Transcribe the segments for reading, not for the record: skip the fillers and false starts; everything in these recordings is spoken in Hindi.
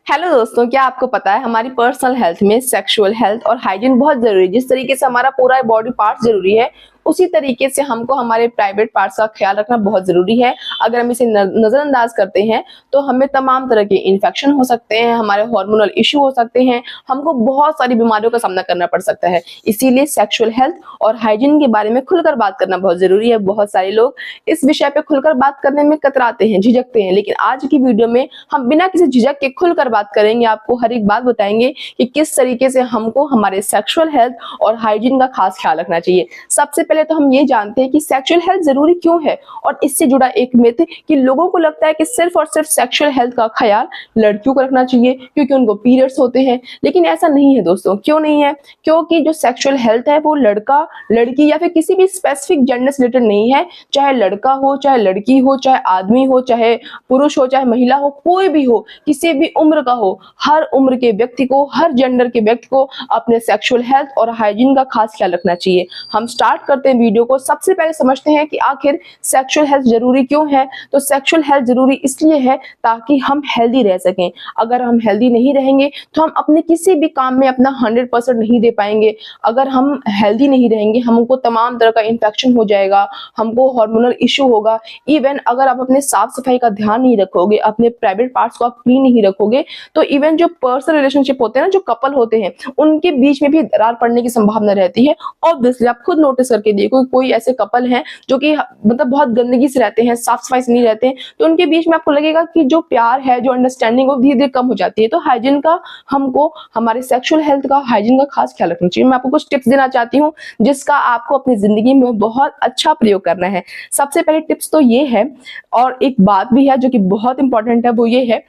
हेलो दोस्तों, क्या आपको पता है हमारी पर्सनल हेल्थ में सेक्सुअल हेल्थ और हाइजीन बहुत जरूरी है। जिस तरीके से हमारा पूरा बॉडी पार्ट जरूरी है, उसी तरीके से हमको हमारे प्राइवेट पार्ट्स का ख्याल रखना बहुत जरूरी है। अगर हम इसे नजरअंदाज करते हैं तो हमें तमाम तरह के इन्फेक्शन हो सकते हैं, हमारे हार्मोनल इश्यू हो सकते हैं, हमको बहुत सारी बीमारियों का सामना करना पड़ सकता है। इसीलिए सेक्सुअल हेल्थ और हाइजीन के बारे में खुलकर बात करना बहुत जरूरी है। बहुत सारे लोग इस विषय पे खुलकर बात करने में कतराते हैं, झिझकते हैं, लेकिन आज की वीडियो में हम बिना किसी झिझक के खुलकर बात करेंगे। आपको हर एक बात बताएंगे कि किस तरीके से हमको हमारे सेक्सुअल हेल्थ और हाइजीन का खास ख्याल रखना चाहिए। सबसे पहले तो हम ये जानते हैं कि सेक्सुअल हेल्थ जरूरी क्यों है, और इससे जुड़ा एक मिथ कि लोगों को लगता है कि सिर्फ और सिर्फ सेक्सुअल हेल्थ का ख्याल लड़कियों को रखना चाहिए क्योंकि उनको पीरियड्स होते हैं। लेकिन ऐसा नहीं है दोस्तों। क्यों नहीं है? क्योंकि जो सेक्सुअल हेल्थ है वो लड़का लड़की या फिर किसी भी स्पेसिफिक जेंडर से रिलेटेड नहीं है। चाहे लड़का हो, चाहे लड़की हो, चाहे आदमी हो, चाहे पुरुष हो, चाहे महिला हो, कोई भी हो, किसी भी उम्र का हो, हर उम्र के व्यक्ति को, हर जेंडर के व्यक्ति को अपने सेक्सुअल हेल्थ और हाइजीन का खास ख्याल रखना चाहिए। हम स्टार्ट करते हैं वीडियो को। सबसे पहले समझते हैं कि आखिर सेक्सुअल हेल्थ जरूरी क्यों है। तो सेक्सुअल हेल्थ जरूरी इसलिए है ताकि हम हेल्दी रह सकें। अगर हम हेल्दी नहीं रहेंगे तो हम अपने किसी भी काम में अपना 100% नहीं दे पाएंगे। अगर हम हेल्दी नहीं रहेंगे, हमको तमाम तरह का इंफेक्शन हो जाएगा, हमको हार्मोनल इश्यू होगा। इवन अगर आप अपने साफ सफाई का ध्यान नहीं रखोगे, अपने प्राइवेट पार्ट्स को आप क्लीन नहीं रखोगे, तो इवन जो पर्सनल रिलेशनशिप होते हैं ना, जो कपल होते हैं, उनके बीच में भी दरार पड़ने की संभावना रहती है। ऑब्वियसली आप खुद नोटिस करके देखो, कोई ऐसे कपल हैं जो कि मतलब बहुत गंदगी से रहते हैं, साफ सफाई से नहीं रहते हैं, तो उनके बीच में आपको लगेगा कि जो प्यार है, जो अंडरस्टैंडिंग, वो धीरे धीरे कम हो जाती है। तो हाइजीन का, हमको हमारे सेक्सुअल हेल्थ का, हाइजीन का खास ख्याल रखना चाहिए। मैं आपको कुछ टिप्स देना चाहती हूँ जिसका आपको अपनी जिंदगी में बहुत अच्छा प्रयोग करना है। सबसे पहले टिप्स तो ये है, और एक बात भी है जो कि बहुत इंपॉर्टेंट है, वो ये है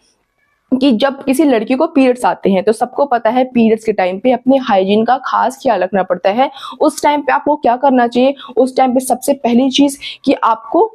कि जब किसी लड़की को पीरियड्स आते हैं तो सबको पता है पीरियड्स के टाइम पे अपने हाइजीन का खास ख्याल रखना पड़ता है। उस टाइम पे आपको क्या करना चाहिए? उस टाइम पे सबसे पहली चीज कि आपको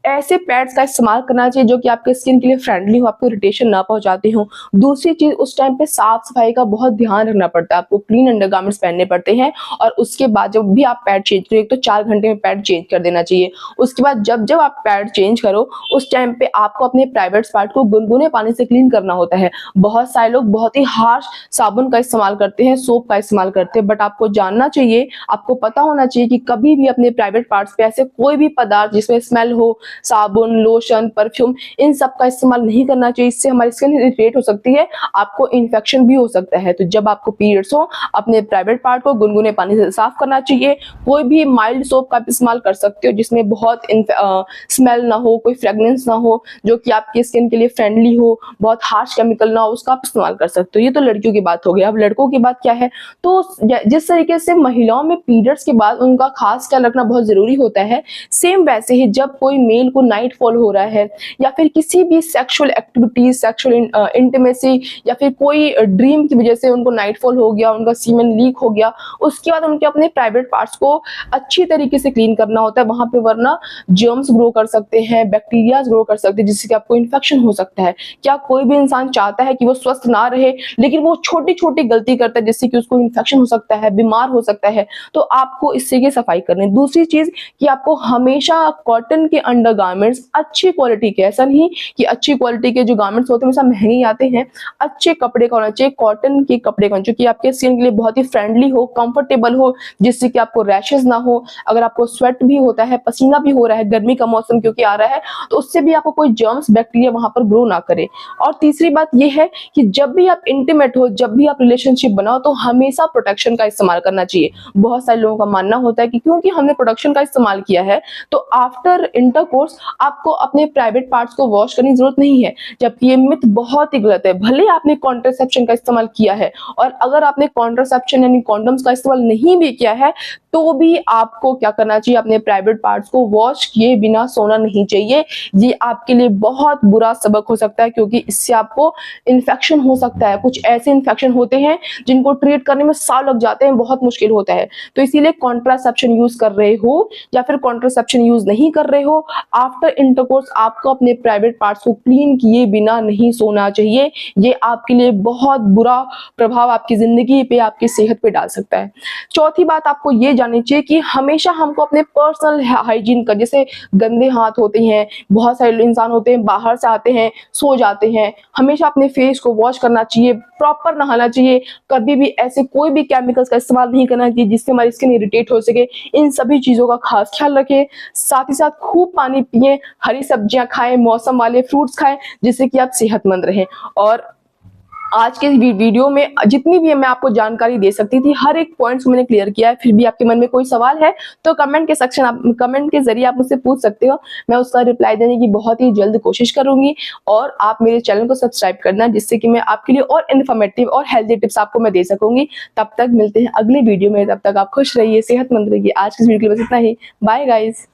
ऐसे पैड्स का इस्तेमाल करना चाहिए जो कि आपके स्किन के लिए फ्रेंडली हो, आपको इरिटेशन ना पहुंचाते हो। दूसरी चीज, उस टाइम पे साफ सफाई का बहुत ध्यान रखना पड़ता है, आपको क्लीन अंडरगारमेंट्स पहनने पड़ते हैं। और उसके बाद जब भी आप पैड चेंज करो, तो 4 घंटे में पैड चेंज कर देना चाहिए। उसके बाद जब जब आप पैड चेंज करो, उस टाइम पे आपको अपने प्राइवेट पार्ट को गुनगुने पानी से क्लीन करना होता है। बहुत सारे लोग बहुत ही हार्श साबुन का इस्तेमाल करते हैं, सोप का इस्तेमाल करते हैं, बट आपको जानना चाहिए, आपको पता होना चाहिए कि कभी भी अपने प्राइवेट पार्ट्स पे ऐसे कोई भी पदार्थ जिसमें स्मेल हो, साबुन, लोशन, परफ्यूम, इन सब का इस्तेमाल नहीं करना चाहिए। इससे हमारी स्किन इरिटेट हो सकती है, आपको इन्फेक्शन भी हो सकता है। तो जब आपको पीरियड्स हो, अपने प्राइवेट पार्ट को गुनगुने पानी से साफ करना चाहिए। कोई भी माइल्ड सोप का इस्तेमाल कर सकते हो जिसमें बहुत स्मेल ना हो, कोई फ्रेग्रेंस ना हो, जो कि आपकी स्किन के लिए फ्रेंडली हो, बहुत हार्श केमिकल ना हो, उसका आप इस्तेमाल कर सकते हो। ये तो लड़कियों की बात हो गई। अब लड़कों की बात क्या है? तो जिस तरीके से महिलाओं में पीरियड्स के बाद उनका खास ख्याल रखना बहुत जरूरी होता है, सेम वैसे ही जब कोई मेल को नाइट फॉल हो रहा है, या फिर किसी भी सेक्सुअल एक्टिविटीज, सेक्सुअल इंटीमेसी, या फिर कोई ड्रीम की वजह से उनको नाइट फॉल हो गया, उनका सीमेन लीक हो गया, उसके बाद उनके अपने प्राइवेट पार्ट्स को अच्छी तरीके से क्लीन करना होता है वहां पे, वरना जर्म्स ग्रो कर सकते हैं, बैक्टीरिया ग्रो कर सकते हैं, जिससे कि आपको इन्फेक्शन हो सकता है। क्या कोई भी इंसान चाहता है कि वो स्वस्थ ना रहे, लेकिन वो छोटी छोटी गलती करता है जिससे कि उसको इन्फेक्शन हो सकता है, बीमार हो सकता है। तो आपको इससे की सफाई करनी। दूसरी चीज कि आपको हमेशा कॉटन के अंडरगारमेंट्स अच्छी क्वालिटी के, ऐसा नहीं कि अच्छी क्वालिटी के जो गारमेंट्स होते हैं हमेशा महंगे आते हैं, अच्छे कपड़े का होना चाहिए, कॉटन के कपड़े का, जो कि आपके स्किन के लिए बहुत ही फ्रेंडली हो, कंफर्टेबल हो, जिससे कि आपको रैशेस ना हो। अगर आपको स्वेट भी होता है, पसीना भी हो रहा है, गर्मी का मौसम क्योंकि आ रहा है, तो उससे भी आपको कोई जर्म्स, बैक्टीरिया वहां पर ग्रो ना करे। और तीसरी बात यह है कि जब भी आप इंटीमेट हो, जब भी आप रिलेशनशिप बनाओ, तो हमेशा प्रोटेक्शन का इस्तेमाल करना चाहिए। बहुत सारे लोगों का मानना होता है कि क्योंकि हमने प्रोटेक्शन का इस्तेमाल किया है तो आफ्टर इंटरकोर्स आपको अपने प्राइवेट पार्ट्स को वॉश करने की जरूरत नहीं है, जबकि ये मिथ बहुत ही गलत है। भले आपने कॉन्ट्रासेप्शन का इस्तेमाल किया है, और अगर आपने कॉन्ट्रासेप्शन यानी कॉन्डम्स का इस्तेमाल नहीं भी किया है, तो भी आपको क्या करना चाहिए? अपने प्राइवेट पार्ट्स को वॉश किए बिना सोना नहीं चाहिए। ये आपके लिए बहुत बुरा सबक हो सकता है, क्योंकि इससे आपको इन्फेक्शन हो सकता है। कुछ ऐसे इन्फेक्शन होते हैं जिनको ट्रीट करने में साल लग जाते हैं, बहुत मुश्किल होता है। तो इसीलिए कॉन्ट्रासेप्शन यूज कर रहे हो या फिर कॉन्ट्रासेप्शन यूज नहीं कर रहे हो, आफ्टर इंटरकोर्स आपको अपने प्राइवेट पार्ट्स को क्लीन किए बिना नहीं सोना चाहिए। ये आपके लिए बहुत बुरा प्रभाव आपकी जिंदगी पे, आपकी सेहत पे डाल सकता है। चौथी बात आपको ये जाननी चाहिए कि हमेशा हमको अपने पर्सनल हाइजीन का, जैसे गंदे हाथ होते हैं, बहुत सारे इंसान होते हैं बाहर से आते हैं, सो जाते लगाते हैं, हमेशा अपने फेस को वॉश करना चाहिए, प्रॉपर नहाना चाहिए, कभी भी ऐसे कोई भी केमिकल्स का इस्तेमाल नहीं करना चाहिए जिससे हमारी स्किन इरिटेट हो सके। इन सभी चीज़ों का खास ख्याल रखें। साथ ही साथ खूब पानी पिएं, हरी सब्जियां खाएं, मौसम वाले फ्रूट्स खाएं, जिससे कि आप सेहतमंद रहें। और आज के वीडियो में जितनी भी मैं आपको जानकारी दे सकती थी, हर एक पॉइंट्स मैंने क्लियर किया है। फिर भी आपके मन में कोई सवाल है तो कमेंट के जरिए आप मुझसे पूछ सकते हो। मैं उसका रिप्लाई देने की बहुत ही जल्द कोशिश करूंगी। और आप मेरे चैनल को सब्सक्राइब करना, जिससे कि मैं आपके लिए और इन्फॉर्मेटिव और हेल्दी टिप्स आपको मैं दे सकूंगी। तब तक मिलते हैं अगले वीडियो में। तब तक आप खुश रहिए, सेहतमंद रहिए। आज की वीडियो के लिए बस इतना ही। Bye guys.